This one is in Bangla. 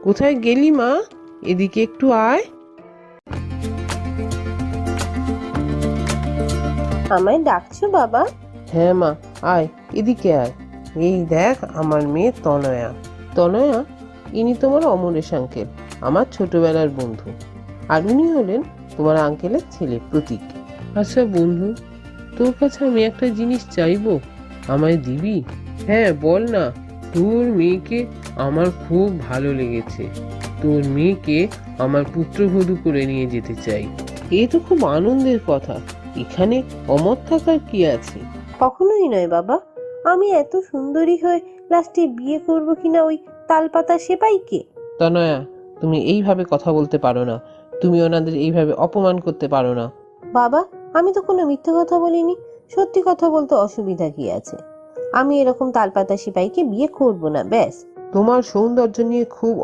কোথায় গেলি মা? এদিকে একটু আয়। আমায় ডাকছো বাবা? হ্যাঁ মা, আয়, এদিকে আয়। এই দেখ আমার মেয়ে তনয়া। তনয়া, ইনি তোমার অমরেশ আঙ্কেল, আমার ছোটবেলার বন্ধু। আর উনি হলেন তোমার আঙ্কেলের ছেলে প্রতীক। আচ্ছা বন্ধু, তোর কাছে আমি একটা জিনিস চাইবো, আমায় দিবি? হ্যাঁ বল না। তোর মেয়েকে আমার খুব ভালো লেগেছে। তোর মেয়েকে আমার পুত্রবধূ করে নিয়ে যেতে চাই। এ তো খুব আনন্দের কথা। এখানে অমত থাকার কি আছে? কখনোই নয় বাবা। আমি এত সুন্দরী হয়ে লাস্টে বিয়ে করব কিনা ওই তালপাতা সেপাইকে? তনয়া, তুমি এইভাবে কথা বলতে পারো না। তুমি ওনাদের এইভাবে অপমান করতে পারো না। বাবা, আমি তো কোনো মিথ্যে কথা বলিনি। সত্যি কথা বলতে অসুবিধা কি আছে? আমি এরকম তালপাতা সেপাইকে বিয়ে করব না, ব্যাস। তোমার সৌন্দর্য নিয়ে খুব